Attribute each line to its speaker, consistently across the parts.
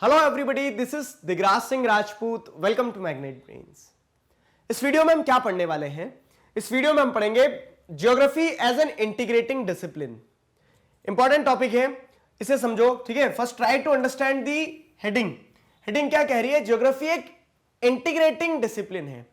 Speaker 1: Hello everybody, this is Digraj Singh Rajput. Welcome to magnet brains. इस video में हम क्या पढ़ने वाले हैं? इस वीडियो में हम पढ़ेंगे geography as an integrating discipline. Important topic है, इसे समझो। ठीक है, first try to understand the heading. Heading क्या कह रही है? ज्योग्राफी एक इंटीग्रेटिंग डिसिप्लिन है।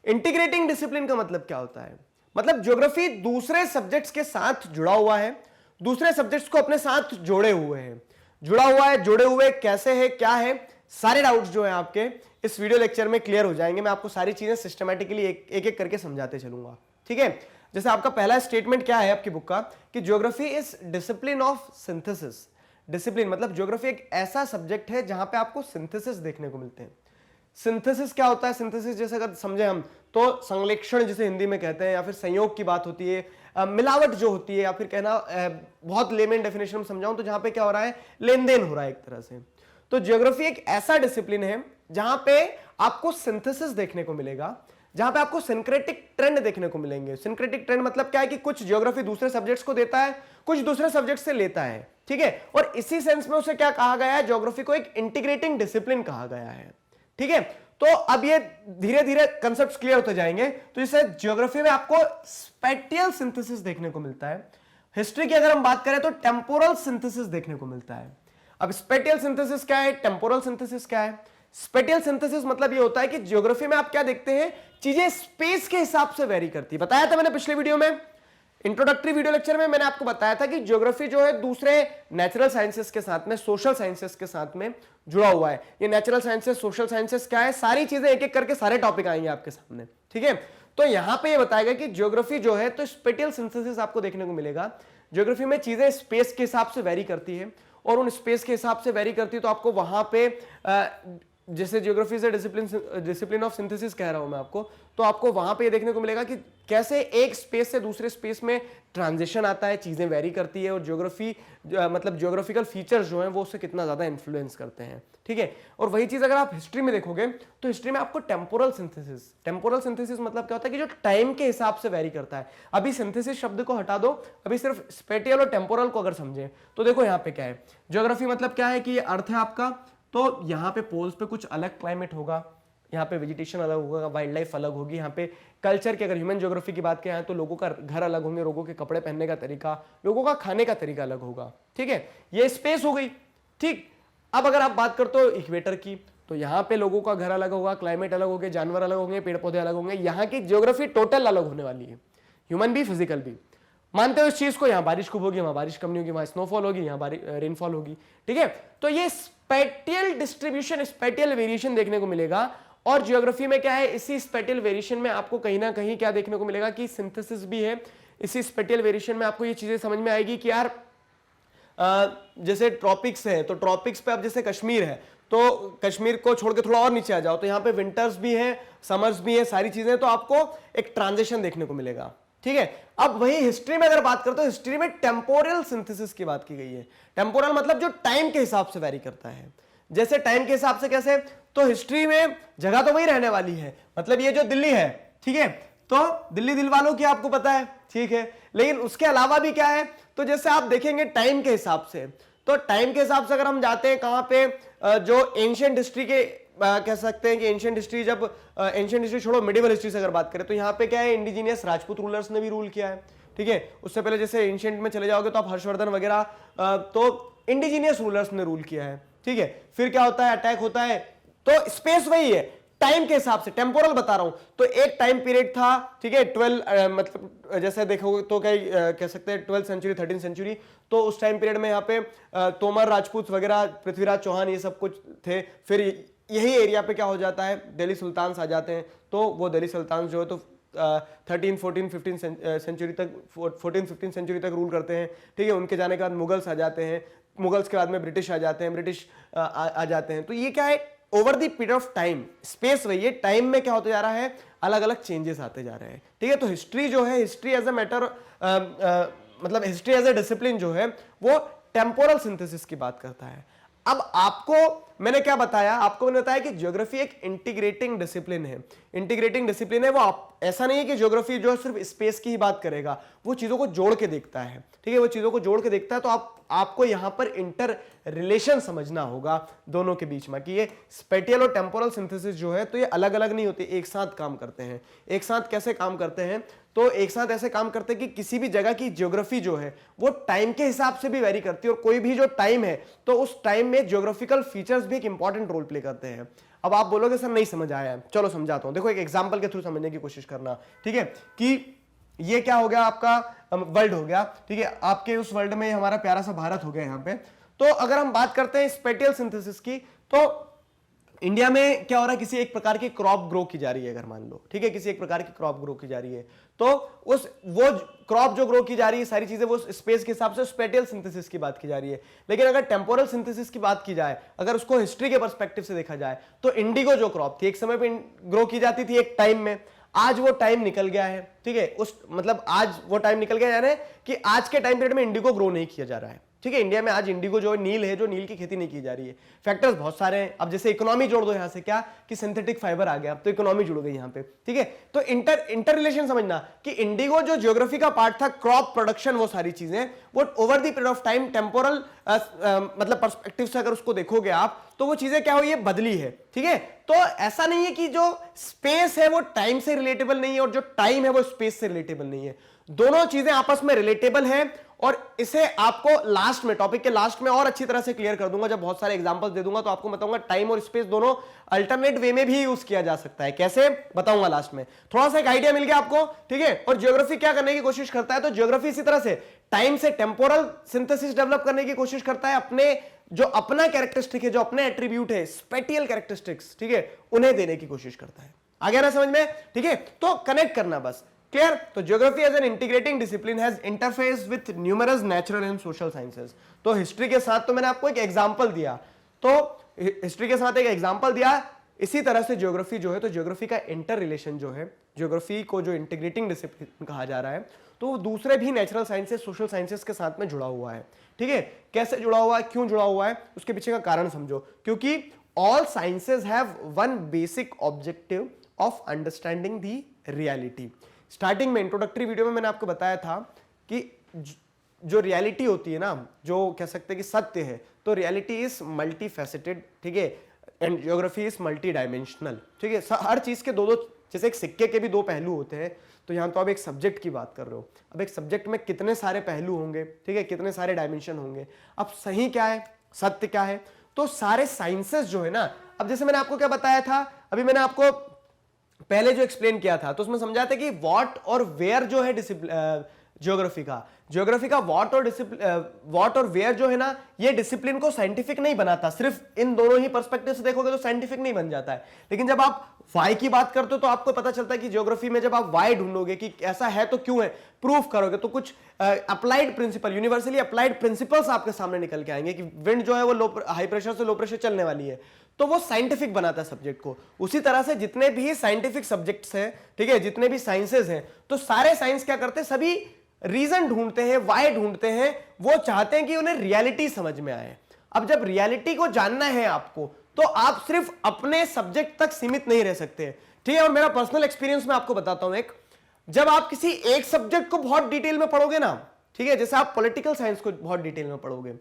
Speaker 1: इंटीग्रेटिंग डिसिप्लिन का मतलब क्या होता है? मतलब ज्योग्राफी दूसरे सब्जेक्ट्स के साथ जुड़ा हुआ है, दूसरे सब्जेक्ट्स को अपने साथ जोड़े हुए हैं। जुड़ा हुआ है, जुड़े हुए कैसे है, क्या है, सारे डाउट्स जो है आपके इस वीडियो लेक्चर में क्लियर हो जाएंगे। मैं आपको सारी चीजें सिस्टमैटिकली एक एक करके समझाते चलूंगा। ठीक है, जैसे आपका पहला स्टेटमेंट क्या है आपकी बुक का कि geography is discipline of synthesis. Discipline मतलब ज्योग्राफी एक ऐसा सब्जेक्ट है जहां पे आपको सिंथेसिस देखने को मिलते हैं। सिंथेसिस क्या होता है? सिंथेसिस जैसे अगर समझे हम तो संश्लेषण जिसे हिंदी में कहते हैं, या फिर संयोग की बात होती है, मिलावट जो होती है, या फिर कहना बहुत लेमन डेफिनेशन में समझाऊं तो जहां पे क्या हो रहा है, लेन देन हो रहा है एक तरह से। तो ज्योग्राफी एक ऐसा डिसिप्लिन है जहां पे आपको सिंथेसिस देखने को मिलेगा, जहां पे आपको सिंक्रेटिक ट्रेंड देखने को मिलेंगे। सिंक्रेटिक ट्रेंड मतलब क्या है कि कुछ ज्योग्राफी दूसरे सब्जेक्ट्स को देता है, कुछ दूसरे सब्जेक्ट से लेता है। ठीक है, और इसी सेंस में उसे क्या कहा गया है? ज्योग्राफी को एक इंटीग्रेटिंग डिसिप्लिन कहा गया है। ठीक है, तो अब ये धीरे धीरे कंसेप्ट्स क्लियर होते जाएंगे। तो इसे ज्योग्राफी में आपको स्पेटियल सिंथेसिस देखने को मिलता है। हिस्ट्री की अगर हम बात करें तो टेम्पोरल सिंथेसिस देखने को मिलता है। अब स्पेटियल सिंथेसिस क्या है, टेम्पोरल सिंथेसिस क्या है? स्पेटियल सिंथेसिस मतलब ये होता है कि ज्योग्राफी में आप क्या देखते हैं, चीजें स्पेस के हिसाब से वेरी करती है। बताया था मैंने पिछले वीडियो में, इंट्रोडक्टरी वीडियो लेक्चर में मैंने आपको बताया था कि ज्योग्राफी जो है दूसरे नेचुरल साइंसेस के साथ में, सोशल साइंसेस के साथ में जुड़ा हुआ है। ये नेचुरल साइंसेस, सोशल साइंसेस क्या है, सारी चीजें एक एक करके सारे टॉपिक आएंगे आपके सामने। ठीक है, तो यहां पे ये बताएगा कि ज्योग्राफी जो है तो स्पेटियल सिंथेसिस आपको देखने को मिलेगा। ज्योग्राफी में चीजें स्पेस के हिसाब से वेरी करती है, और उन स्पेस के हिसाब से वेरी करती है तो आपको वहां पे जैसे ज्योग्राफी से डिसिप्लिन ऑफ सिंथेसिस कह रहा हूं मैं आपको, तो आपको वहां पे ये देखने को मिलेगा कि कैसे एक स्पेस से दूसरे स्पेस में ट्रांजिशन आता है, चीजें वेरी करती है, और ज्योग्राफी मतलब ज्योग्राफिकल फीचर्स जो हैं वो उससे कितना ज्यादा इन्फ्लुएंस करते हैं। ठीक है, और वही चीज अगर आप हिस्ट्री में देखोगे तो हिस्ट्री में आपको टेम्पोरल सिंथेसिस मतलब क्या होता है कि जो टाइम के हिसाब से वेरी करता है। अभी सिंथेसिस शब्द को हटा दो, अभी सिर्फ स्पेटियल और टेम्पोरल को अगर समझे तो देखो यहाँ पे क्या है। ज्योग्राफी मतलब क्या है कि ये अर्थ है आपका, तो यहाँ पे पोल्स पे कुछ अलग क्लाइमेट होगा, यहाँ पे वेजिटेशन अलग होगा, वाइल्ड लाइफ अलग होगी। यहाँ पे कल्चर की अगर ह्यूमन ज्योग्राफी की बात करें तो लोगों का घर अलग होंगे, लोगों के कपड़े पहनने का तरीका, लोगों का खाने का तरीका अलग होगा। ठीक है, ये स्पेस हो गई। ठीक, अब अगर आप बात करते हो इक्वेटर की, तो यहाँ पे लोगों का घर अलग होगा, क्लाइमेट अलग होगा, जानवर अलग होंगे, पेड़ पौधे अलग होंगे। यहाँ की ज्योग्राफी टोटल अलग होने वाली है, ह्यूमन भी, फिजिकल भी। मानते हो इस चीज को? यहाँ बारिश खूब होगी, वहां बारिश कम नहीं होगी, वहां स्नोफॉल होगी, यहाँ रेनफॉल होगी। ठीक है, तो ये स्पेटियल डिस्ट्रीब्यूशन, स्पेटियल वेरिएशन देखने को मिलेगा। और ज्योग्राफी में क्या है, इसी स्पेटियल वेरिएशन में आपको कहीं ना कहीं क्या देखने को मिलेगा कि सिंथेसिस भी है। इसी स्पेटियल वेरिएशन में आपको ये चीजें समझ में आएगी कि यार जैसे ट्रॉपिक्स है, तो ट्रॉपिक्स पे अब जैसे कश्मीर है, तो कश्मीर को छोड़ के थोड़ा और नीचे आ जाओ तो यहाँ पे विंटर्स भी है, समर्स भी है, सारी चीजें, तो आपको एक ट्रांजिशन देखने को मिलेगा। ठीक है, अब वही हिस्ट्री में अगर बात करते हो, हिस्ट्री में टेम्पोरल सिंथेसिस की बात की गई है। टेम्पोरल मतलब जो टाइम के हिसाब से वेरी करता है। जैसे टाइम के हिसाब से कैसे? तो हिस्ट्री में जगह तो वही रहने वाली है, मतलब ये जो दिल्ली है, ठीक है, तो दिल्ली दिल वालों की आपको पता है, ठीक है, लेकिन उसके अलावा भी क्या है, तो जैसे आप देखेंगे टाइम के हिसाब से, तो टाइम के हिसाब से अगर हम जाते हैं कहां पे, जो एंशिएंट हिस्ट्री के कह सकते हैं कि एंशिएंट हिस्ट्री, जब एंशिएंट हिस्ट्री छोड़ो, मिडिवल हिस्ट्री से अगर बात करें तो यहाँ पे क्या है, इंडिजीनियस राजपूत रूलर्स ने भी रूल किया है। ठीक है, उससे पहले जैसे एंशिएंट में चले जाओगे तो आप हर्षवर्धन वगैरह, तो इंडिजीनियस रूलर्स ने रूल किया है। ठीक है, फिर क्या होता है, अटैक होता है, तो स्पेस वही है, टाइम के हिसाब से टेम्पोरल बता रहा हूं। तो एक टाइम पीरियड था, ठीक है, 12 मतलब जैसे देखोगे तो क्या कह सकते हैं 12th सेंचुरी, 13th सेंचुरी, तो उस टाइम पीरियड में यहाँ पे तोमर राजपूत वगैरह, पृथ्वीराज चौहान, ये सब कुछ थे। फिर यही एरिया पे क्या हो जाता है, दिल्ली सुल्तान्स आ जाते हैं, तो वो दिल्ली सुल्तान्स जो है तो 13, 14, 15 सेंचुरी तक, 14, 15 सेंचुरी तक रूल करते हैं। ठीक है, उनके जाने के बाद मुगल्स आ जाते हैं, मुगल्स के बाद में ब्रिटिश आ जाते हैं, ब्रिटिश आ जाते हैं। तो ये क्या है, over the period of time, space वही है, टाइम में क्या होते जा रहा है, अलग अलग चेंजेस आते जा रहे हैं। ठीक है, तो हिस्ट्री जो है, हिस्ट्री एज ए मैटर, मतलब हिस्ट्री एज ए डिसिप्लिन जो है वो टेम्पोरल सिंथेसिस की बात करता है। अब आपको मैंने क्या बताया, आपको मैंने बताया कि ज्योग्राफी एक इंटीग्रेटिंग डिसिप्लिन है। इंटीग्रेटिंग डिसिप्लिन है वो, आप ऐसा नहीं है कि ज्योग्राफी जो है सिर्फ स्पेस की ही बात करेगा, वो चीजों को जोड़ के देखता है, ठीक है, वो चीजों को जोड़ के देखता है। तो आपको यहां पर इंटर रिलेशन समझना होगा दोनों के बीच में, कि ये स्पेटियल और टेम्पोरल सिंथेसिस जो है तो ये अलग अलग नहीं होते, एक साथ काम करते हैं। एक साथ कैसे काम करते हैं, तो एक साथ ऐसे काम करते हैं कि किसी भी जगह की ज्योग्राफी जो है वो टाइम के हिसाब से भी वेरी करती है, और कोई भी जो टाइम है तो उस टाइम में ज्योग्राफिकल फीचर्स भी एक इंपॉर्टेंट रोल प्ले करते हैं। अब आप बोलोगे सर नहीं समझ आया है, चलो समझाता हूं। देखो एक एग्जांपल के थ्रू समझने की कोशिश करना, ठीक है, कि ये क्या हो गया, आपका वर्ल्ड हो गया, ठीक है, आपके उस वर्ल्ड में हमारा प्यारा सा भारत हो गया यहाँ पे। तो अगर हम बात करते हैं स्पेटियल सिंथेसिस की, तो इंडिया में क्या हो रहा है, किसी एक प्रकार की क्रॉप ग्रो की जा रही है, अगर मान लो, ठीक है, किसी एक प्रकार की क्रॉप ग्रो की जा रही है, तो वो क्रॉप जो ग्रो की जा रही है, सारी चीजें वो स्पेस के हिसाब से स्पेटियल सिंथेसिस की बात की जा रही है। लेकिन अगर टेम्पोरल सिंथेसिस की बात की जाए, अगर उसको हिस्ट्री के पर्सपेक्टिव से देखा जाए, तो इंडिगो जो क्रॉप थी एक समय पे ग्रो की जाती थी एक टाइम में, आज वो टाइम निकल गया है, ठीक है, उस मतलब आज वो टाइम निकल गया, यानी कि आज के टाइम पीरियड में इंडिगो ग्रो नहीं किया जा रहा है, ठीक है। इंडिया में आज इंडिगो जो नील है, जो नील की खेती नहीं की जा रही है। फैक्टर्स बहुत सारे हैं, अब जैसे इकोनॉमी जोड़ दो यहां से, क्या कि सिंथेटिक फाइबर आ गया, तो इकोनॉमी जुड़ गई यहां पे, ठीक है। तो इंटर रिलेशन समझना कि इंडिगो जो ज्योग्राफी का पार्ट था, क्रॉप प्रोडक्शन, वो सारी चीजें वो over the period of time temporal मतलब पर्सपेक्टिव से अगर उसको देखोगे आप, तो वो चीजें क्या हुई है, बदली है, ठीक है। तो ऐसा नहीं है कि जो स्पेस है वो टाइम से रिलेटेबल नहीं है और जो टाइम है वो स्पेस से रिलेटेबल नहीं है, दोनों चीजें आपस में रिलेटेबल हैं। और इसे आपको लास्ट में, टॉपिक के लास्ट में और अच्छी तरह से क्लियर कर दूंगा, जब बहुत सारे एग्जांपल्स दे दूंगा तो आपको बताऊंगा टाइम और स्पेस दोनों अल्टरनेट वे में भी यूज किया जा सकता है, कैसे बताऊंगा लास्ट में। थोड़ा सा एक आइडिया मिल गया आपको, ठीक है। और ज्योग्राफी क्या करने की कोशिश करता है, तो ज्योग्राफी इसी तरह से टाइम से टेम्पोरल सिंथेसिस डेवलप करने की कोशिश करता है, अपने जो अपना कैरेक्टरिस्टिक है, जो अपने एट्रीब्यूट है, स्पेटियल कैरेक्टरिस्टिक्स, ठीक है, उन्हें देने की कोशिश करता है। आ गया ना समझ में, ठीक है। तो कनेक्ट करना बस, क्लियर। तो geography as an integrating discipline has interface with numerous natural and social sciences. तो हिस्ट्री के साथ तो मैंने आपको एक एग्जांपल दिया, तो हिस्ट्री के साथ एक एग्जांपल दिया, इसी तरह से ज्योग्राफी जो है, तो ज्योग्राफी का इंटर रिलेशन जो है, ज्योग्राफी को जो इंटीग्रेटिंग डिसिप्लिन कहा जा रहा है, तो वो दूसरे भी नेचुरल साइंसेस, सोशल साइंसेस के साथ में जुड़ा हुआ है, ठीक है। कैसे जुड़ा हुआ है, क्यों जुड़ा हुआ है, उसके पीछे का कारण समझो। क्योंकि all sciences have one basic objective of understanding the reality. Starting में इंट्रोडक्टरी वीडियो में मैंने आपको बताया था कि जो रियलिटी होती है ना, जो कह सकते हैं कि सत्य है, तो रियलिटी इज मल्टी फैसेटेड, ठीक है, and geography is multi dimensional, ठीक है। हर चीज के दो, जैसे एक सिक्के के भी दो पहलू होते हैं, तो यहां तो आप एक सब्जेक्ट की बात कर रहे हो, अब एक सब्जेक्ट में कितने सारे पहलू होंगे, ठीक है, कितने सारे डायमेंशन होंगे। अब सही क्या है, सत्य क्या है, तो सारे साइंसेस जो है ना, अब जैसे मैंने आपको क्या बताया था, अभी मैंने आपको पहले जो एक्सप्लेन किया था, तो उसमें समझा था कि व्हाट और वेयर जो है ज्योग्राफी का व्हाट और वेयर जो है ना, ये डिसिप्लिन को साइंटिफिक नहीं बनाता। सिर्फ इन दोनों ही पर्सपेक्टिव से देखोगे तो साइंटिफिक नहीं बन जाता है। लेकिन जब आप वाई की बात करते हो तो आपको पता चलता है कि ज्योग्राफी में जब आप वाई ढूंढोगे कि ऐसा है तो क्यों है, प्रूफ करोगे, तो कुछ applied principle, universally applied principles आपके सामने निकल के आएंगे कि विंड जो है वो हाई प्रेशर से लो प्रेशर चलने वाली है, तो वो साइंटिफिक बनाता है सब्जेक्ट को। उसी तरह से जितने भी साइंटिफिक सब्जेक्ट्स हैं, ठीक है, जितने भी साइंसेस हैं, तो सारे साइंस क्या करते हैं, सभी रीजन ढूंढते हैं, वाई ढूंढते हैं, वो चाहते हैं कि उन्हें रियलिटी समझ में आए। अब जब रियलिटी को जानना है आपको, तो आप सिर्फ अपने सब्जेक्ट तक सीमित नहीं रह सकते, ठीक है। और मेरा पर्सनल एक्सपीरियंस मैं आपको बताता हूं एक, जब आप किसी एक सब्जेक्ट को बहुत डिटेल में पढ़ोगे ना, ठीक है, जैसे आप पॉलिटिकल साइंस को बहुत डिटेल में पढ़ोगे,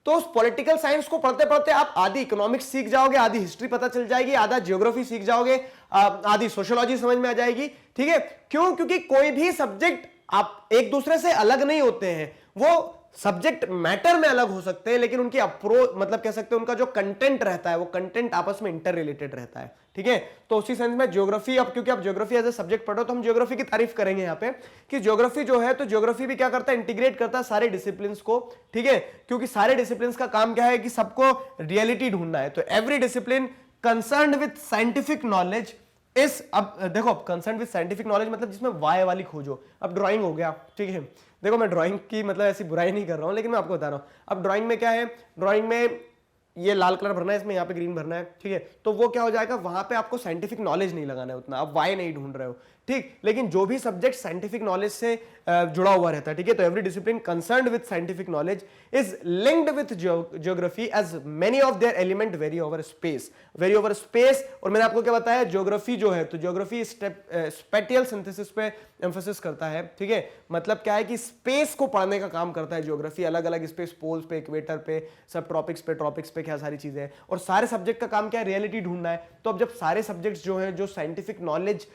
Speaker 1: तो उस पॉलिटिकल साइंस को पढ़ते पढ़ते आप आधी इकोनॉमिक्स सीख जाओगे, आधी हिस्ट्री पता चल जाएगी, आधा ज्योग्राफी सीख जाओगे, आधी सोशियोलॉजी समझ में आ जाएगी, ठीक है। क्यों? क्योंकि कोई भी सब्जेक्ट आप एक दूसरे से अलग नहीं होते हैं, वो सब्जेक्ट मैटर में अलग हो सकते हैं, लेकिन उनकी अप्रोच, मतलब कह सकते हैं उनका जो कंटेंट रहता है, वो कंटेंट आपस में इंटर रिलेटेड रहता है, ठीक है। तो उसी सेंस में ज्योग्राफी, अब क्योंकि आप ज्योग्राफी एज ए सब्जेक्ट पढ़ो, तो हम ज्योग्राफी की तारीफ करेंगे यहाँ पे कि ज्योग्राफी जो है, तो ज्योग्राफी भी क्या करता है, इंटीग्रेट करता है सारे डिसिप्लिन को, ठीक है। क्योंकि सारे डिसिप्लिन का काम क्या है कि सबको रियलिटी ढूंढना है। तो every discipline concerned with scientific knowledge इस, अब देखो कंसर्न विद साइंटिफिक नॉलेज मतलब जिसमें वाई वाली खोजो। अब ड्राइंग हो गया, ठीक है, देखो मैं ड्राइंग की मतलब ऐसी बुराई नहीं कर रहा हूं, लेकिन मैं आपको बता रहा हूं। अब ड्राइंग में क्या है, ड्राइंग में ये लाल कलर भरना है, इसमें यहाँ पे ग्रीन भरना है, ठीक है, तो वो क्या हो जाएगा, वहां पे आपको साइंटिफिक नॉलेज नहीं लगाना है उतना, आप वाई नहीं ढूंढ रहे हो। ठीक, लेकिन जो भी सब्जेक्ट साइंटिफिक नॉलेज से जुड़ा हुआ रहता है, ठीक है, तो every discipline concerned with scientific knowledge is linked with geography as many of their element vary over space, vary over space. और मैंने आपको क्या बताया, ज्योग्राफी जो है, तो ज्योग्राफी स्पेटियल सिंथेसिस पे एम्फोसिस करता है, ठीक है, मतलब क्या है कि स्पेस को पढ़ने का काम करता है ज्योग्राफी, अलग अलग स्पेस, पोल्स पे, इक्वेटर पे, सब ट्रॉपिक्स पे, ट्रॉपिक्स पे, क्या सारी चीजें हैं। और सारे सब्जेक्ट का काम क्या है, रियलिटी ढूंढना है। तो अब जब सारे सब्जेक्ट्स जो हैं, जो साइंटिफिक नॉलेज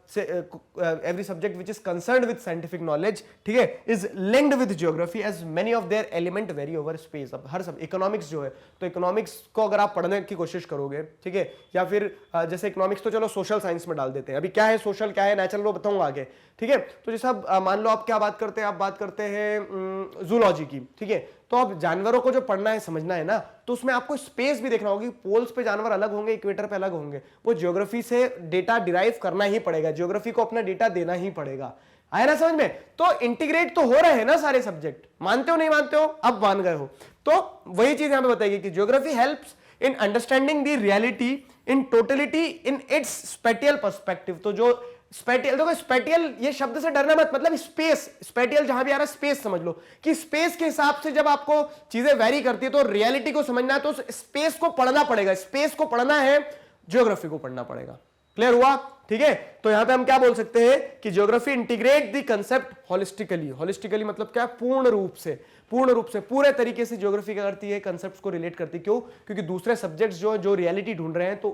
Speaker 1: से every subject which is concerned with scientific knowledge, ठीक है, is linked with geography as many of their element vary over space. अब हर सब इकोनॉमिक्स जो है, तो इकोनॉमिक्स को अगर आप पढ़ने की कोशिश करोगे, ठीक है, या फिर जैसे इकोनॉमिक्स तो चलो सोशल साइंस में डाल देते हैं, अभी क्या है सोशल, क्या है नेचुरल, वो बताऊंगा आगे, ठीक है। तो जैसे अब मान लो आप क्या बात करते हैं, आप बात करते हैं जूलॉजी की, ठीक है, तो अब जानवरों को जो पढ़ना है, समझना है ना, तो उसमें आपको स्पेस भी देखना होगा कि पोल्स पे जानवर अलग होंगे, इक्वेटर पे अलग होंगे, वो ज्योग्राफी से डेटा डिराइव करना ही पड़ेगा, ज्योग्राफी को अपना डेटा देना ही पड़ेगा। आया ना समझ में? तो इंटीग्रेट तो हो रहे हैं ना सारे सब्जेक्ट, मानते हो नहीं मानते हो, अब मान गए हो। तो वही चीज यहां पे बताएगी कि geography helps in understanding the reality in totality in its spatial perspective. तो जो स्पेटियल, देखो स्पेटियल ये शब्द से डरना मत, मतलब स्पेस, स्पेटियल जहां भी आ रहा है स्पेस समझ लो कि स्पेस के हिसाब से जब आपको चीजें वेरी करती है तो रियलिटी को समझना है तो स्पेस को पढ़ना पड़ेगा, स्पेस को पढ़ना है, ज्योग्राफी को पढ़ना पड़ेगा। क्लियर हुआ? ठीक है, तो यहां पे हम क्या बोल सकते हैं कि geography integrate the concept holistically. Holistically मतलब क्या? पूर्ण रूप से, पूर्ण रूप से, पूरे तरीके से ज्योग्राफी क्या करती है, कंसेप्ट्स को रिलेट करती है। क्यों? क्योंकि दूसरे सब्जेक्ट्स जो रियलिटी ढूंढ रहे हैं, तो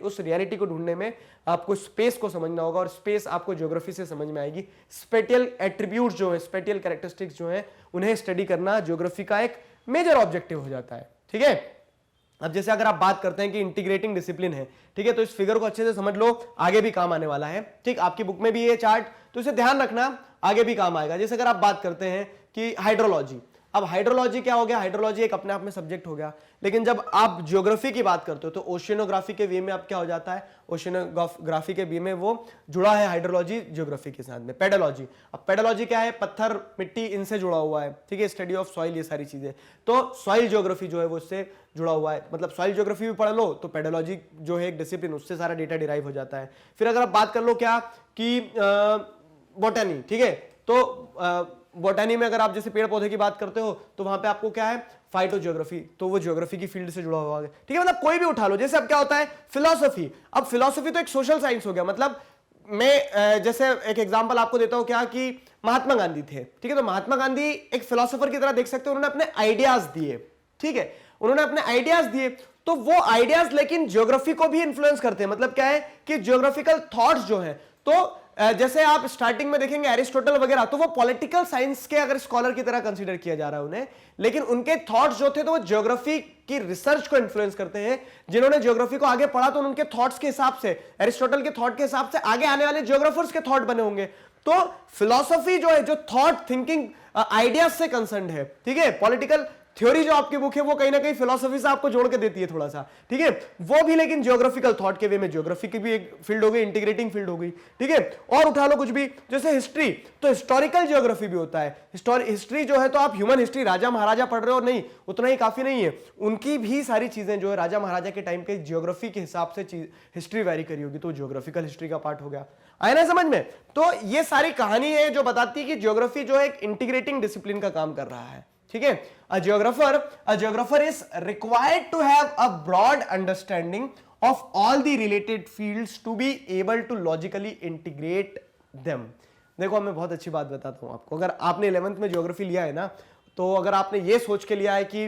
Speaker 1: उस रियलिटी को ढूंढने में आपको स्पेस को समझना होगा, और स्पेस आपको ज्योग्राफी से समझ में आएगी। स्पेटियल एट्रीब्यूट्स जो है, स्पेटियल कैरेक्टरिस्टिक्स जो है, उन्हें स्टडी करना ज्योग्राफी का एक मेजर ऑब्जेक्टिव हो जाता है। ठीक है, अब जैसे अगर आप बात करते हैं कि इंटीग्रेटिंग डिसिप्लिन है, ठीक है, तो इस फिगर को अच्छे से समझ लो, आगे भी काम आने वाला है। ठीक, आपकी बुक में भी ये चार्ट, तो इसे ध्यान रखना, आगे भी काम आएगा। जैसे अगर आप बात करते हैं कि हाइड्रोलॉजी, अब हाइड्रोलॉजी क्या हो गया? हाइड्रोलॉजी एक अपने आप में सब्जेक्ट हो गया, लेकिन जब आप ज्योग्राफी की बात करते हो तो ओशियनोग्राफी के वे में आप क्या हो जाता है, ओशियनोग्राफी के वे में वो जुड़ा है हाइड्रोलॉजी ज्योग्राफी के साथ में। पेडोलॉजी, अब पेडोलॉजी क्या है? पत्थर, मिट्टी, इनसे जुड़ा हुआ है। ठीक है, स्टडी ऑफ सॉइल, ये सारी चीजें, तो सॉइल ज्योग्राफी जो है वो इससे जुड़ा हुआ है। मतलब सॉइल ज्योग्राफी भी पढ़ लो तो पेडोलॉजी जो है एक डिसिप्लिन, उससे सारा डेटा डिराइव हो जाता है। फिर अगर आप बात कर लो क्या कि बॉटनी, ठीक है, तो बॉटनी में अगर आप जैसे पेड़ पौधे की बात करते हो तो वहां पे आपको क्या है? फाइटोज्योग्राफी, तो वो ज्योग्राफी की फील्ड से जुड़ा हुआ है। ठीक है, मतलब कोई भी उठा लो। जैसे अब क्या होता है? फिलॉसफी, अब फिलॉसफी तो एक सोशल साइंस हो गया। मतलब मैं जैसे एक एग्जांपल आपको देता हूं क्या कि महात्मा गांधी थे, ठीक है, तो महात्मा गांधी एक फिलोसोफर की तरह देख सकते हो, उन्होंने अपने आइडियाज दिए। ठीक है, उन्होंने अपने आइडियाज दिए, तो वो आइडियाज लेकिन ज्योग्राफी को भी इन्फ्लुएंस करते हैं। मतलब क्या है कि ज्योग्राफिकल थॉट्स जो है, तो जैसे आप स्टार्टिंग में देखेंगे एरिस्टोटल वगैरह, तो वो पॉलिटिकल साइंस के अगर स्कॉलर की तरह कंसीडर किया जा रहा है उन्हें, लेकिन उनके थॉट्स जो थे तो वो ज्योग्राफी की रिसर्च को इन्फ्लुएंस करते हैं। जिन्होंने ज्योग्राफी को आगे पढ़ा तो उनके थॉट्स के हिसाब से, एरिस्टोटल के थॉट के हिसाब से आगे आने वाले ज्योग्राफर्स के थॉट बने होंगे। तो फिलॉसफी जो है, जो थॉट थिंकिंग आइडियाज से कंसर्न्ड है, ठीक है, पॉलिटिकल थ्योरी जो आपकी बुक है वो कहीं ना कहीं फिलॉसफी से आपको जोड़ के देती है थोड़ा सा, ठीक है, वो भी लेकिन ज्योग्राफिकल थॉट के वे में। ज्योग्राफी की भी एक फील्ड हो गई, इंटीग्रेटिंग फील्ड हो गई। ठीक है, और उठा लो कुछ भी, जैसे हिस्ट्री, तो हिस्टोरिकल ज्योग्राफी भी होता है। हिस्ट्री जो है, तो आप ह्यूमन हिस्ट्री, राजा महाराजा पढ़ रहे हो, नहीं उतना ही काफी नहीं है, उनकी भी सारी चीजें जो है राजा महाराजा के टाइम के ज्योग्राफी के हिसाब से हिस्ट्री वेरी करी होगी, तो ज्योग्राफिकल हिस्ट्री का पार्ट हो गया। आया ना समझ में? तो ये सारी कहानी है जो बताती है कि ज्योग्राफी जो है एक इंटीग्रेटिंग डिसिप्लिन का काम कर रहा है। ठीक है, a geographer is required to have a broad understanding of all the related fields to be able to logically integrate them। देखो, मैं बहुत अच्छी बात बताता हूं आपको। अगर आपने 11th में ज्योग्राफी लिया है ना, तो अगर आपने ये सोच के लिया है कि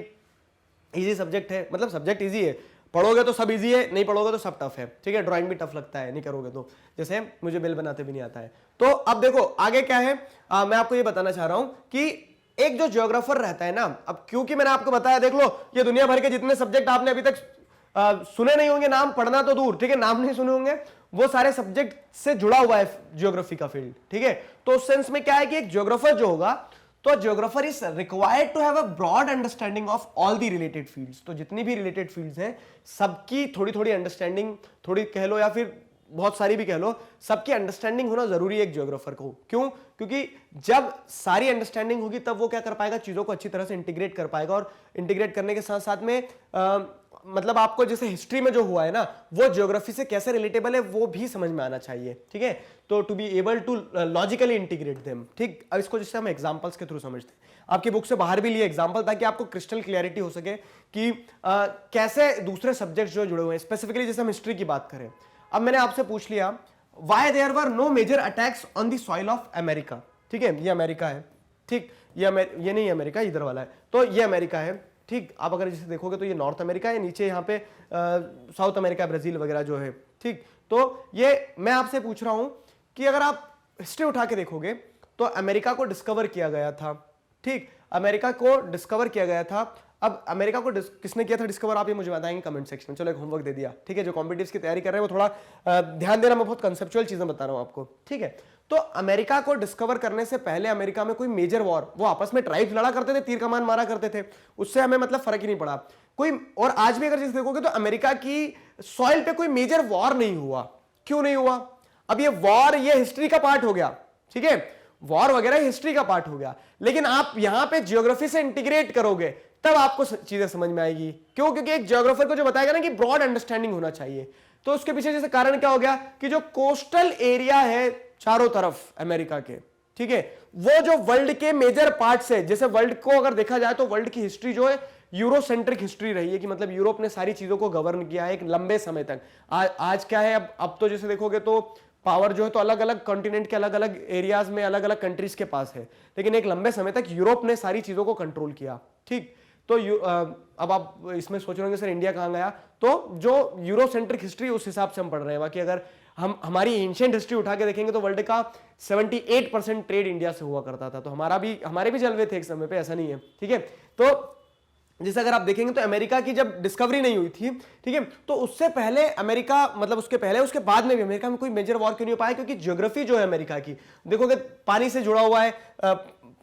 Speaker 1: इजी सब्जेक्ट है, मतलब सब्जेक्ट इजी है, पढ़ोगे तो सब इजी है, नहीं पढ़ोगे तो सब टफ है। ठीक है, ड्राइंग भी टफ लगता है नहीं करोगे तो, जैसे मुझे बेल बनाते भी नहीं आता है। तो अब देखो आगे क्या है, मैं आपको ये बताना चाह रहा हूं कि एक जो ज्योग्राफर रहता है ना, अब क्योंकि मैंने आपको बताया, देख लो ये दुनिया भर के जितने सब्जेक्ट आपने अभी तक सुने नहीं होंगे, नाम पढ़ना तो दूर, ठीक है, नाम नहीं सुने होंगे, वो सारे सब्जेक्ट से जुड़ा हुआ है ज्योग्राफी का फील्ड। ठीक है, तो उस सेंस में क्या है कि एक ज्योग्राफर जो होगा, तो geographer is required to have a broad understanding of all the related fields. तो जितनी भी रिलेटेड फील्ड्स हैं, सबकी थोड़ी थोड़ी अंडरस्टैंडिंग, थोड़ी कह लो या फिर बहुत सारी भी कह लो, सबकी अंडरस्टैंडिंग होना जरूरी है एक ज्योग्राफर को। क्यों? क्योंकि जब सारी अंडरस्टैंडिंग होगी तब वो क्या कर पाएगा, चीजों को अच्छी तरह से इंटीग्रेट कर पाएगा, और इंटीग्रेट करने के साथ साथ में मतलब आपको जैसे हिस्ट्री में जो हुआ है ना वो ज्योग्राफी से कैसे रिलेटेबल है वो भी समझ में आना चाहिए, ठीक है। तो to be able to logically integrate them, ठीक। अब इसको जैसे हम एग्जांपल्स के थ्रू समझते हैं, आपकी बुक से बाहर भी लिए एग्जांपल ताकि आपको क्रिस्टल क्लियरिटी हो सके कि कैसे दूसरे सब्जेक्ट जो जुड़े हुए हैं, स्पेसिफिकली जैसे हम हिस्ट्री की बात करें। अब मैंने आपसे पूछ लिया why there were no major attacks on the soil of America, ठीक है, ये अमेरिका है, ठीक, ये नहीं अमेरिका, इधर वाला है, तो ये अमेरिका है, ठीक। आप अगर जैसे देखोगे तो ये नॉर्थ अमेरिका है, नीचे यहाँ पे साउथ अमेरिका, ब्राजील वगैरह जो है, ठीक। तो ये मैं आपसे पूछ रहा हूं कि अगर आप हिस्ट्री उठा के देखोगे तो अमेरिका को डिस्कवर किया गया था, ठीक, अमेरिका को डिस्कवर किया गया था। अब अमेरिका को किसने किया था डिस्कवर, आप ये मुझे बताएंगे कमेंट सेक्शन में। चलो एक होमवर्क दे दिया, ठीक है। जो कॉम्पिटिटिव्स की तैयारी कर रहे हैं वो थोड़ा ध्यान देना, मैं बहुत कंसेप्चुअल चीजें बता रहा हूं आपको, ठीक है। तो अमेरिका को डिस्कवर करने से पहले अमेरिका में कोई मेजर वॉर, वो आपस में ट्राइब्स लड़ा करते थे, तीर कमान मारा करते थे, उससे हमें मतलब फर्क ही नहीं पड़ा कोई। और आज भी अगर जैसे देखोगे तो अमेरिका की सॉइल पे कोई मेजर वॉर नहीं हुआ। क्यों नहीं हुआ? अब ये वॉर ये हिस्ट्री का पार्ट हो गया, ठीक है, वॉर वगैरह हिस्ट्री का पार्ट हो गया, लेकिन आप यहां पे ज्योग्राफी से इंटीग्रेट करोगे तब आपको चीजें समझ में आएगी। क्यों? क्योंकि एक ज्योग्राफर को जो बताएगा ना कि ब्रॉड अंडरस्टैंडिंग होना चाहिए, तो उसके पीछे जैसे कारण क्या हो गया कि जो कोस्टल एरिया है चारों तरफ अमेरिका के, ठीक है, वो जो वर्ल्ड के मेजर पार्ट से, जैसे वर्ल्ड को अगर देखा जाए तो वर्ल्ड की हिस्ट्री जो है यूरोसेंट्रिक हिस्ट्री रही है, कि मतलब यूरोप ने सारी चीजों को गवर्न किया है एक लंबे समय तक। आज क्या है, अब तो जैसे देखोगे तो पावर जो है तो अलग अलग कॉन्टिनेंट के अलग अलग एरियाज में अलग अलग कंट्रीज के पास है, लेकिन एक लंबे समय तक यूरोप ने सारी चीजों को कंट्रोल किया, ठीक। तो अब आप इसमें सोच रहे होंगे सर इंडिया कहां गया, तो जो यूरोसेंट्रिक हिस्ट्री उस हिसाब से हम पढ़ रहे हैं। बाकी अगर हम हमारी एंशिएंट हिस्ट्री उठा के देखेंगे तो वर्ल्ड का 78% ट्रेड इंडिया से हुआ करता था, तो हमारे भी जलवे थे एक समय पे, ऐसा नहीं है, ठीक है। तो जैसे अगर आप देखेंगे तो अमेरिका की जब डिस्कवरी नहीं हुई थी, ठीक है, तो उससे पहले अमेरिका, मतलब उसके पहले उसके बाद में भी अमेरिका में कोई मेजर वॉर क्यों नहीं हो पाया? क्योंकि ज्योग्राफी जो है अमेरिका की, देखोगे पानी से जुड़ा हुआ है,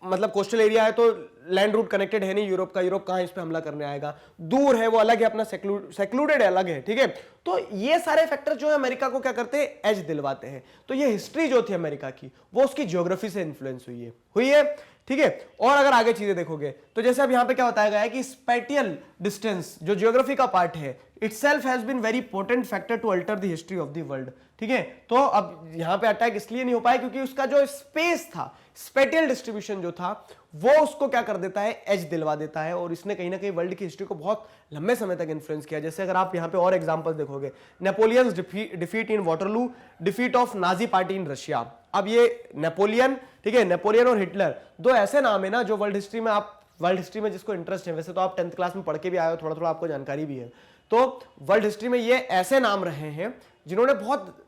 Speaker 1: मतलब कोस्टल एरिया है तो लैंड रूट कनेक्टेड है नहीं यूरोप का, यूरोप कहां इस पे हमला करने आएगा, दूर है वो अलग है, अपना सेक्लूडेड है अलग है, ठीक है। तो ये सारे फैक्टर जो है अमेरिका को क्या करते हैं, एज दिलवाते हैं। तो ये हिस्ट्री जो थी अमेरिका की वो उसकी ज्योग्राफी से इंफ्लुएंस हुई है, ठीक है। और अगर आगे चीजें देखोगे तो जैसे अब यहां पे क्या बताया गया है कि स्पेटियल डिस्टेंस जो ज्योग्राफी का पार्ट है itself has been very potent factor to alter the history of the world, ठीक है। तो अब यहां पे अटैक इसलिए नहीं हो पाया क्योंकि उसका जो स्पेस था, स्पेटियल डिस्ट्रीब्यूशन जो था, वो उसको क्या कर देता है, एज दिलवा देता है, और इसने कहीं ना कहीं वर्ल्ड की हिस्ट्री को बहुत लंबे समय तक इन्फ्लुएंस किया। जैसे अगर आप यहां पे और एग्जांपल देखोगे, Napoleon's defeat in Waterloo, defeat of Nazi party in Russia. अब ये नेपोलियन, ठीक है, नेपोलियन और हिटलर दो ऐसे नाम है ना जो वर्ल्ड हिस्ट्री में जिसको इंटरेस्ट है, वैसे तो आप 10th क्लास में पढ़ के भी आए हो, थोड़ा थोड़ा आपको जानकारी भी है, तो वर्ल्ड हिस्ट्री में ये ऐसे नाम रहे हैं जिन्होंने बहुत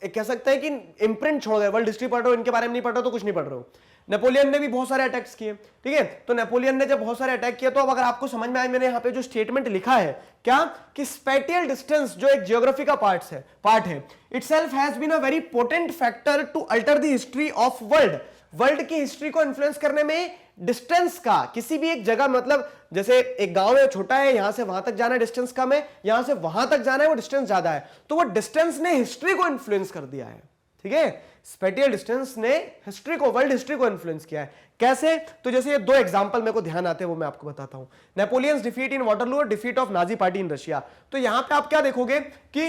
Speaker 1: कह सकते हैं कि इंप्रिंट छोड़ गए। वर्ल्ड हिस्ट्री पढ़ रहे हो, इनके बारे में नहीं पढ़ रहे हो तो कुछ नहीं पढ़ रहे हो। नेपोलियन ने भी बहुत सारे अटैक्स किए, ठीक है, तो नेपोलियन ने जब बहुत सारे अटैक किए तो अब अगर आपको समझ में आए, मैंने यहाँ पे जो स्टेटमेंट लिखा है क्या कि स्पेटियल डिस्टेंस जो एक ज्योग्राफी का पार्ट है itself has been a very potent factor to alter the history of world की हिस्ट्री को इन्फ्लुएंस करने में डिस्टेंस का, किसी भी एक जगह, मतलब जैसे एक गांव है छोटा है, यहां से वहां तक जाना है डिस्टेंस कम है, यहां से वहां तक जाना है वो डिस्टेंस ज्यादा है, तो वो डिस्टेंस ने हिस्ट्री को इन्फ्लुएंस कर दिया है, ठीक है। स्पेटियल डिस्टेंस ने हिस्ट्री को, वर्ल्ड हिस्ट्री को इन्फ्लुएंस किया है। कैसे? तो जैसे ये दो एग्जांपल मेरे को ध्यान आते हैं वो मैं आपको बताता हूं। नेपोलियंस डिफीट इन वाटरलू और defeat of Nazi party in Russia. तो यहां पे आप क्या देखोगे कि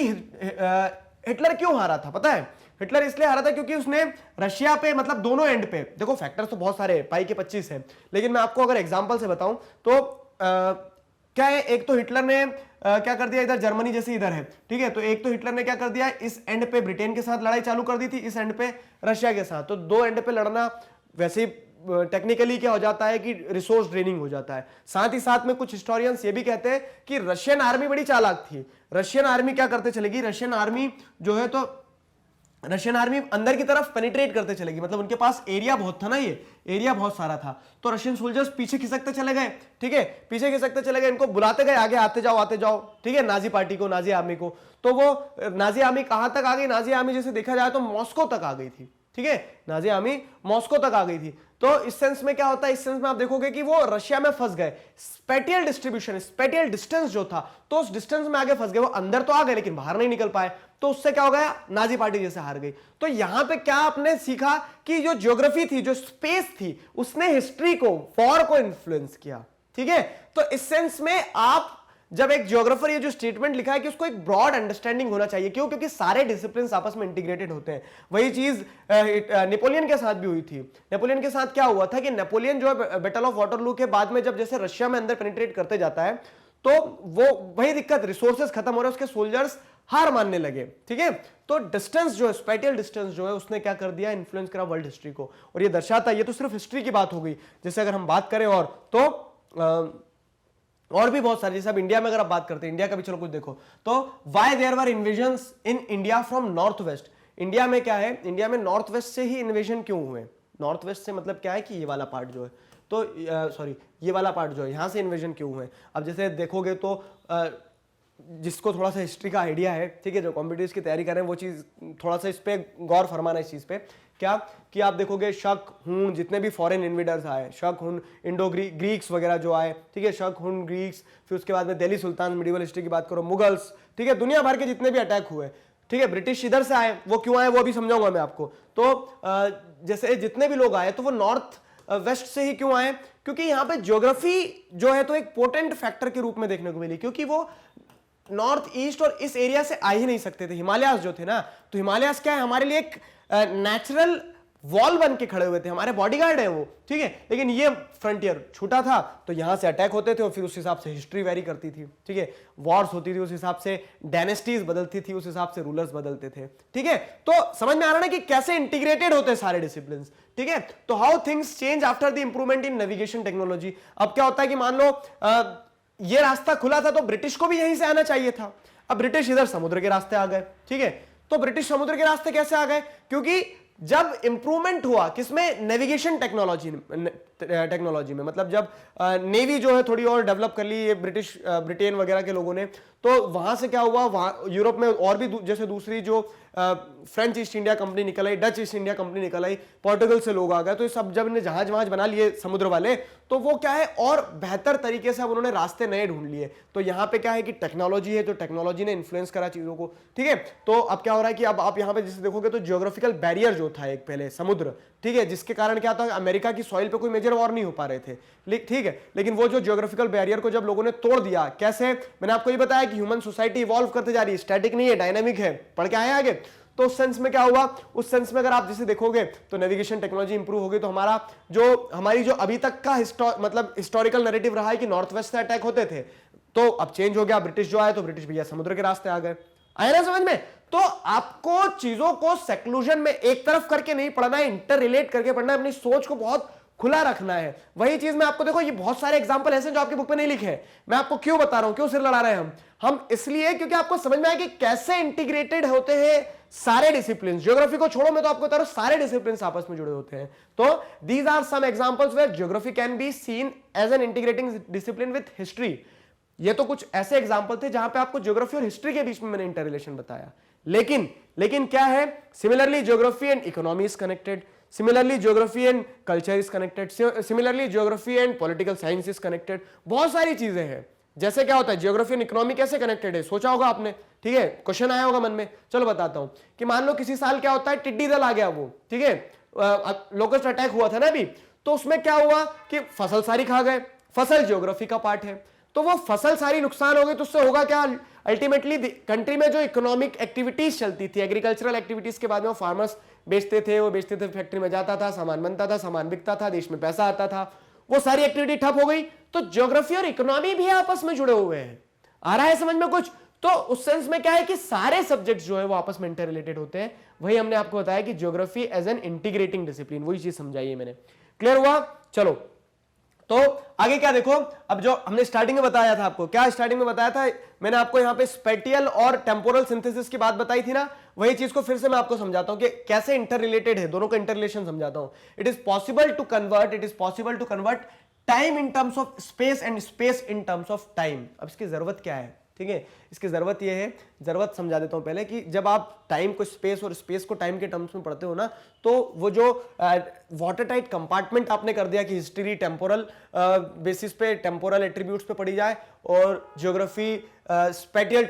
Speaker 1: हिटलर क्यों हारा था? पता है, हिटलर इसलिए हारा था क्योंकि उसने रशिया पे, मतलब दोनों एंड पे, देखो फैक्टर्स तो बहुत सारे, पाई के 25 है, लेकिन मैं आपको अगर एग्जांपल से बताऊं तो क्या है, एक तो हिटलर ने क्या कर दिया, इधर जर्मनी जैसे इधर है, ठीक है, तो एक तो हिटलर ने क्या कर दिया, इस एंड पे ब्रिटेन के साथ लड़ाई चालू कर दी थी, इस एंड पे रशिया के साथ। तो दो एंड पे लड़ना वैसे टेक्निकली क्या हो जाता है कि रिसोर्स ड्रेनिंग हो जाता है। साथ ही साथ में कुछ हिस्टोरियंस ये भी कहते हैं कि रशियन आर्मी बड़ी चालाक थी। रशियन आर्मी क्या करते चलेगी, रशियन आर्मी जो है तो रशियन आर्मी अंदर की तरफ पेनिट्रेट करते चलेगी, मतलब उनके पास एरिया बहुत था ना, ये एरिया बहुत सारा था, तो रशियन सोल्जर्स पीछे खिसकते चले गए, ठीक है, पीछे खिसकते चले गए, इनको बुलाते गए आगे, आते जाओ, ठीक है, नाजी पार्टी को, नाजी आर्मी को। तो वो नाजी आर्मी कहां तक आ गई, नाजी आर्मी जैसे देखा जाए तो मॉस्को तक आ गई थी, ठीक है, नाजी आर्मी मॉस्को तक आ गई थी। तो इस सेंस में क्या होता है, इस सेंस में आप देखोगे कि वो रशिया में फंस गए, स्पेटियल डिस्ट्रीब्यूशन, स्पेटियल डिस्टेंस जो था, तो उस डिस्टेंस में आगे फंस गए, वो अंदर तो आ गए लेकिन बाहर नहीं निकल पाए, तो उससे क्या हो गया, नाजी पार्टी जैसे हार गई। तो यहां पे क्या आपने सीखा कि जो ज्योग्राफी थी, जो स्पेस थी, उसने हिस्ट्री को, वॉर को इन्फ्लुएंस किया, ठीक है। तो इस सेंस में आप जब एक जियोग्राफर ये जो स्टेटमेंट लिखा है कि उसको एक ब्रॉड अंडरस्टैंडिंग होना चाहिए, क्यों? क्योंकि सारे डिसिप्लिन आपस में इंटीग्रेटेड होते हैं। वही चीज नेपोलियन के साथ भी हुई थी। नेपोलियन के साथ क्या हुआ था कि नेपोलियन जो है बैटल ऑफ वाटरलू के बाद में जब जैसे रशिया में अंदर पेनिट्रेट करते जाता है, तो वो वही दिक्कत, रिसोर्सेज खत्म हो रहे हैं, उसके सोल्जर्स हार मानने लगे, ठीक है। तो डिस्टेंस जो है, स्पेटियल डिस्टेंस जो है, उसने क्या कर दिया, इन्फ्लुएंस करा वर्ल्ड हिस्ट्री को। और ये दर्शाता है, ये तो सिर्फ हिस्ट्री की बात हो गई। जैसे अगर हम बात करें और तो और भी बहुत सारे, जैसे अब इंडिया में अगर आप बात करते हैं, इंडिया का भी चलो कुछ देखो, तो why there were invasions in India from north west. India में क्या है, इंडिया में नॉर्थ वेस्ट से ही इन्वेजन क्यों हुए? नॉर्थ वेस्ट से मतलब क्या है कि ये वाला पार्ट जो है, तो सॉरी ये वाला पार्ट जो है, यहां से इन्वेजन क्यों हुए? अब जैसे देखोगे तो जिसको थोड़ा सा हिस्ट्री का आइडिया है, ठीक है, जो कॉम्पिटिटिव की तैयारी कर रहे हैं, वो चीज थोड़ा सा इस पे गौर फरमाना इस चीज पे। क्या कि आप देखोगे शक, हुन, जितने भी फॉरेन इन्वेडर्स आए, शक, हुन, इंडो ग्रीक्स वगैरह जो आए, ठीक है, शक, हुन, ग्रीक्स, फिर उसके बाद में दिल्ली सुल्तान, मिडिवल हिस्ट्री की बात करो, मुगल्स, ठीक है, दुनिया भर के जितने भी अटैक हुए, ठीक है, ब्रिटिश इधर से आए, वो क्यों आए वो भी समझाऊंगा मैं आपको। तो जैसे जितने भी लोग आए तो वो नॉर्थ वेस्ट से ही क्यों आए? क्योंकि यहाँ पे ज्योग्राफी जो है तो एक पोटेंट फैक्टर के रूप में देखने को मिली, क्योंकि वो नॉर्थ ईस्ट और इस एरिया से आ ही नहीं सकते थे। हिमालयास जो थे ना, तो हिमालयास क्या है, हमारे लिए एक नेचुरल वॉल बन के खड़े हुए थे, हमारे बॉडीगार्ड है वो, ठीक है। लेकिन ये फ्रंटियर छूटा था, तो यहां से अटैक होते थे और फिर उस हिसाब से हिस्ट्री वेरी करती थी, ठीक है, वॉर्स होती थी, उस हिसाब से डायनेस्टीज बदलती थी, उस हिसाब से रूलर्स बदलते थे, ठीक है। तो समझ में आ रहा है कि कैसे इंटीग्रेटेड होते हैं सारे डिसिप्लिन, ठीक है। तो how things change after the improvement in navigation technology. अब क्या होता है कि मान लो ये रास्ता खुला था तो ब्रिटिश को भी यहीं से आना चाहिए था। अब ब्रिटिश इधर समुद्र के रास्ते आ गए, ठीक है। तो ब्रिटिश समुद्र के रास्ते कैसे आ गए? क्योंकि जब इंप्रूवमेंट हुआ किसमें, नेविगेशन टेक्नोलॉजी में, मतलब जब नेवी जो है थोड़ी और डेवलप कर ली ये ब्रिटेन वगैरह के लोगों ने, तो वहां से क्या हुआ, वहां यूरोप में और भी जैसे दूसरी जो फ्रेंच ईस्ट इंडिया कंपनी निकल आई, डच ईस्ट इंडिया कंपनी निकल आई, पोर्टुगल से लोग आ गए, तो ये सब जब इन्हें जहाज वहाज बना लिए समुद्र वाले, तो वो क्या है और बेहतर तरीके से अब उन्होंने रास्ते नए ढूंढ लिए। तो यहाँ पे क्या है कि टेक्नोलॉजी है, तो टेक्नोलॉजी ने इन्फ्लुएंस करा चीजों को, ठीक है। तो अब क्या हो रहा है कि अब आप यहाँ पे जैसे देखोगे तो जियोग्राफिकल बैरियर जो था एक पहले समुद्र, ठीक है, जिसके कारण क्या था, अमेरिका की सॉइल पे कोई मेजर वॉर नहीं हो पा रहे थे, ठीक है। लेकिन वो जो जियोग्राफिकल बैरियर को जब लोगों ने तोड़ दिया, कैसे, मैंने आपको ये बताया कि ह्यूमन सोसाइटी इवॉल्व करते जा रही है, स्टैटिक नहीं है, डायनामिक है, पढ़ के आए आगे। तो उस सेंस में क्या हुआ, उस सेंस में अगर आप जैसे देखोगे तो नेविगेशन टेक्नोलॉजी इंप्रूव होगी, तो हमारी जो अभी तक का मतलब हिस्टोरिकल नैरेटिव रहा है कि नॉर्थ वेस्ट से अटैक होते थे, तो अब चेंज हो गया, ब्रिटिश जो आए तो ब्रिटिश भैया समुद्र के रास्ते आ गए। आया ना समझ में? तो आपको चीजों को सेक्लूजन में एक तरफ करके नहीं पढ़ना है, इंटर रिलेट करके पढ़ना है, अपनी सोच को बहुत खुला रखना है। वही चीज मैं आपको, देखो ये बहुत सारे एग्जांपल ऐसे जो आपकी बुक में नहीं लिखे हैं, मैं आपको क्यों बता रहा हूं, क्यों सिर लड़ा रहे हैं हम इसलिए क्योंकि आपको समझ में आए कि कैसे इंटीग्रेटेड होते हैं सारे डिसिप्लिन। ज्योग्राफी को छोड़ो, मैं तो आपको बता रहा हूं सारे डिसिप्लिन आपस में जुड़े होते हैं। तो these are some examples where geography can be seen as an integrating discipline with history. ये तो कुछ ऐसे एग्जांपल थे जहां पे आपको ज्योग्राफी और हिस्ट्री के बीच में मैंने इंटर रिलेशन बताया। लेकिन क्या है, similarly geography and economy is connected, similarly geography and culture is connected, similarly geography and political science is connected. बहुत सारी चीजें हैं। जैसे क्या होता है, ज्योग्राफी एंड इकोनॉमी कैसे कनेक्टेड है, सोचा होगा आपने, ठीक है, क्वेश्चन आया होगा मन में। चलो बताता हूं कि मान लो किसी साल क्या होता है, टिड्डी दल आ गया वो, ठीक है, लोकस्ट अटैक हुआ था ना अभी, तो उसमें क्या हुआ कि फसल सारी खा गए। फसल ज्योग्राफी का पार्ट है, तो वो फसल सारी नुकसान हो गई, तो उससे होगा क्या, अल्टीमेटली कंट्री में जो इकोनॉमिक एक्टिविटीज चलती थी, एग्रीकल्चरल एक्टिविटीज के बाद में वो फार्मर्स बेचते थे, फैक्ट्री में जाता था, सामान बनता था, सामान बिकता था, देश में पैसा आता था, वो सारी एक्टिविटी ठप हो गई। तो ज्योग्राफी और इकोनॉमी भी आपस में जुड़े हुए हैं। आ रहा है समझ में कुछ? तो उस सेंस में क्या है कि सारे सब्जेक्ट्स जो है वो आपस में इंटर रिलेटेड होते हैं। वही हमने आपको बताया कि geography as an integrating discipline, वही चीज समझाई है मैंने। क्लियर हुआ? चलो तो आगे क्या देखो, अब जो हमने स्टार्टिंग में बताया था आपको, क्या स्टार्टिंग में बताया था मैंने आपको यहां पे स्पेटियल और टेम्पोरल सिंथेसिस की बात बताई थी ना, वही चीज को फिर से मैं आपको समझाता हूं कि कैसे इंटर रिलेटेड है, दोनों का इंटर रिलेशन समझाता हूं। It is possible to convert time in terms of space and space in terms of time. अब इसकी जरूरत क्या है, ठीक है, इसकी जरूरत यह है, जरूरत समझा देता हूं पहले, कि जब आप टाइम को स्पेस और स्पेस को टाइम के टर्म्स में पढ़ते हो ना, तो वो जो वाटर टाइट कंपार्टमेंट आपने कर दिया कि हिस्ट्री टेम्पोरल बेसिस पे, टेम्पोरल एट्रीब्यूट्स पे पढ़ी जाए और ज्योग्राफी स्पेटियल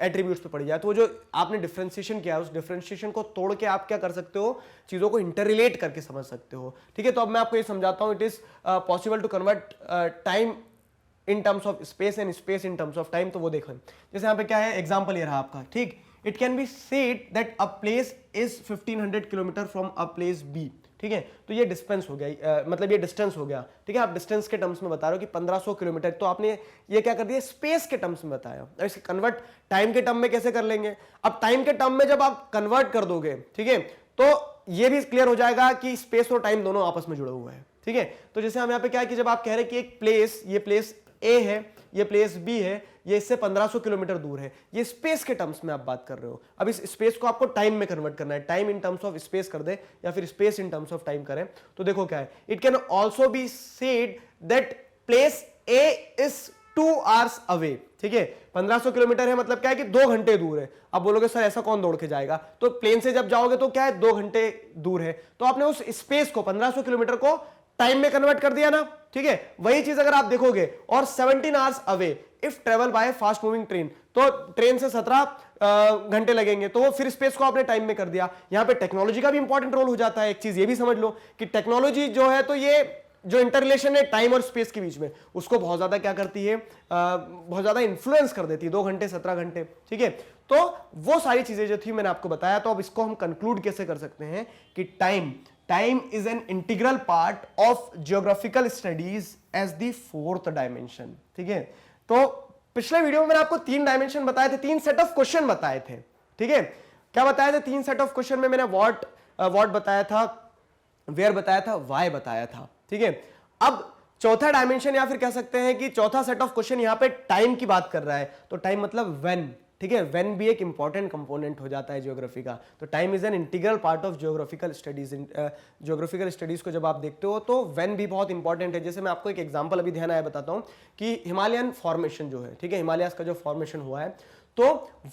Speaker 1: एट्रीब्यूट्स पे पढ़ी जाए, तो वो जो आपने डिफरेंशिएशन किया, उस डिफरेंशिएशन को तोड़ के आप क्या कर सकते हो, चीजों को इंटर रिलेट करके समझ सकते हो, ठीक है। तो अब मैं आपको ये समझाता हूं, it is possible to convert time in terms of space and space in terms of time, तो वो देखो जैसे यहाँ पे क्या है, एग्जाम्पल ये रहा आपका, ठीक। It can be said that a place is 1500 kilometre from a place B, ठीक है। तो ये डिस्टेंस हो गया, मतलब ये डिस्टेंस हो गया, ठीक है। आप डिस्टेंस के टर्म्स में बता रहे हो कि 1500 किलोमीटर, तो आपने ये क्या कर दिया, स्पेस के टर्म्स में बताया। अब इसे कन्वर्ट टाइम के टर्म में कैसे कर लेंगे? अब टाइम के टर्म में जब आप कन्वर्ट कर दोगे, ठीक है, तो ये भी क्लियर हो जाएगा कि स्पेस और टाइम दोनों आपस में जुड़े हुए हैं, ठीक है। तो जैसे हम यहाँ पे क्या है कि जब आप कह रहे हैं कि एक प्लेस, ये प्लेस ए है, ये प्लेस बी है, ये इससे 1500 किलोमीटर दूर है, ये स्पेस के टर्म्स में आप बात कर रहे हो। अब इस स्पेस को आपको टाइम में कन्वर्ट करना है, time in terms of space कर दे या फिर space in terms of time करें, तो देखो क्या है, it can also be said that place a is 2 hours away, ठीक है। 1500 किलोमीटर है, मतलब क्या है कि 2 घंटे दूर है। अब बोलोगे सर ऐसा कौन दौड़ के जाएगा, तो प्लेन से जब जाओगे तो क्या है, 2 घंटे दूर है, तो आपने उस स्पेस को 1500 किलोमीटर को टाइम में कन्वर्ट कर दिया ना, ठीक है। वही चीज अगर आप देखोगे, और 17 hours away if travel by fast moving train, तो ट्रेन से 17 घंटे लगेंगे, तो वो फिर स्पेस को आपने टाइम में कर दिया। यहां पे टेक्नोलॉजी का भी इंपॉर्टेंट रोल हो जाता है। एक चीज ये भी समझ लो कि टेक्नोलॉजी जो है, तो ये जो इंटररिलेशन है टाइम और स्पेस के बीच में, उसको बहुत ज्यादा क्या करती है, बहुत ज्यादा इंफ्लुएंस कर देती है। 2 घंटे 17 घंटे, ठीक है। तो वो सारी चीजें जो थी मैंने आपको बताया। तो अब इसको हम कंक्लूड कैसे कर सकते हैं कि time is an integral part of geographical studies as the 4th dimension, ठीक है। तो पिछले वीडियो में मैंने आपको 3 डायमेंशन बताए थे, 3 सेट ऑफ क्वेश्चन बताए थे, ठीक है। क्या बताया था? 3 सेट ऑफ क्वेश्चन में मैंने व्हाट बताया था, वेयर बताया था, वाई बताया था, ठीक है। अब चौथा डायमेंशन या फिर कह सकते हैं कि चौथा सेट ऑफ क्वेश्चन यहां पे टाइम की बात कर रहा है, तो टाइम मतलब व्हेन, ठीक है। व्हेन भी एक इंपॉर्टेंट कंपोनेंट हो जाता है ज्योग्राफी का। तो time is an integral part of geographical studies. Geographical studies को जब आप देखते हो तो व्हेन भी बहुत इंपॉर्टेंट है। जैसे मैं आपको एक एग्जांपल अभी ध्यान आया बताता हूं कि हिमालयन फॉर्मेशन जो है, ठीक है, हिमालयाज का जो फॉर्मेशन हुआ है, तो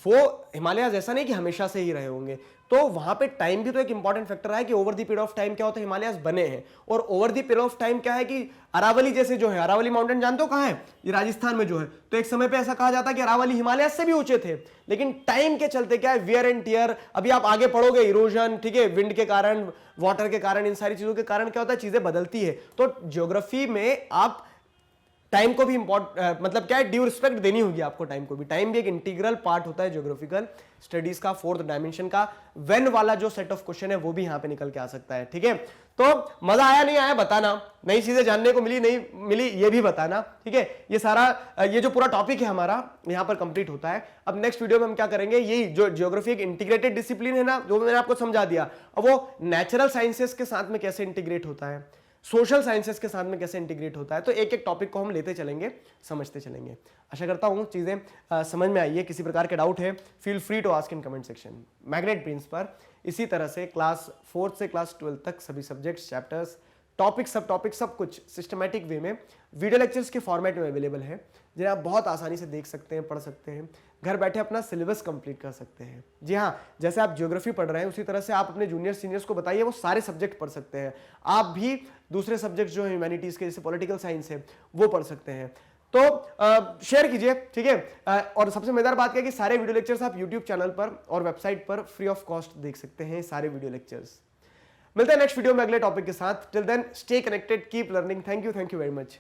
Speaker 1: वो हिमालयाज ऐसा नहीं कि हमेशा से ही रहे होंगे, तो वहां पे टाइम भी तो एक इंपॉर्टेंट फैक्टर है कि over the period of time क्या होता है, हिमालयाज बने हैं। और over the period of time क्या है कि अरावली जैसे जो है, अरावली माउंटेन जानते हो कहां है, ये राजस्थान में जो है, तो एक समय पे ऐसा कहा जाता है कि अरावली हिमालयाज से भी ऊंचे थे, लेकिन टाइम के चलते क्या है, वियर एंड टियर, अभी आप आगे पढ़ोगे, इरोजन, ठीक है, विंड के कारण, वाटर के कारण, इन सारी चीजों के कारण क्या होता है, चीजें बदलती है। तो ज्योग्राफी में आप टाइम को भी मतलब क्या है, ड्यू रिस्पेक्ट देनी होगी आपको टाइम को भी। टाइम भी एक इंटीग्रल पार्ट होता है ज्योग्राफिकल स्टडीज का, 4th डायमेंशन का। व्हेन वाला जो सेट ऑफ क्वेश्चन है वो भी यहां पे निकल के आ सकता है, ठीक है। तो मजा आया नहीं आया बताना, नई चीजें जानने को मिली नहीं मिली ये भी बताना, ठीक है। ये सारा ये जो पूरा टॉपिक है हमारा यहां पर कंप्लीट होता है। अब नेक्स्ट वीडियो में हम क्या करेंगे, यही जो ज्योग्राफी एक इंटीग्रेटेड डिसिप्लिन है ना, जो मैंने आपको समझा दिया, अब वो नेचुरल साइंसेस के साथ में कैसे इंटीग्रेट होता है, सोशल साइंसेस के साथ में कैसे इंटीग्रेट होता है, तो एक एक टॉपिक को हम लेते चलेंगे, समझते चलेंगे। आशा करता हूं चीजें समझ में आई है। किसी प्रकार के डाउट है, feel free to ask in comment section. Magnet brains पर इसी तरह से क्लास 4th से क्लास 12 तक सभी सब्जेक्ट्स, चैप्टर्स, टॉपिक, सब टॉपिक, सब कुछ सिस्टमैटिक वे में वीडियो लेक्चर्स के फॉर्मेट में अवेलेबल है, जिन्हें आप बहुत आसानी से देख सकते हैं, पढ़ सकते हैं, घर बैठे अपना सिलेबस कंप्लीट कर सकते हैं। जी हाँ, जैसे आप ज्योग्राफी पढ़ रहे हैं उसी तरह से आप अपने जूनियर सीनियर्स को बताइए, वो सारे सब्जेक्ट पढ़ सकते हैं। आप भी दूसरे सब्जेक्ट जो ह्यूमैनिटीज के, जैसे पॉलिटिकल साइंस है, वो पढ़ सकते हैं। तो शेयर कीजिए, ठीक है। और सबसे मजेदार बात क्या है कि सारे वीडियो लेक्चर्स आप यूट्यूब चैनल पर और वेबसाइट पर फ्री ऑफ कॉस्ट देख सकते हैं, सारे वीडियो लेक्चर्स। मिलते हैं नेक्स्ट वीडियो में अगले टॉपिक के साथ। Till then stay connected, keep learning. Thank you very much.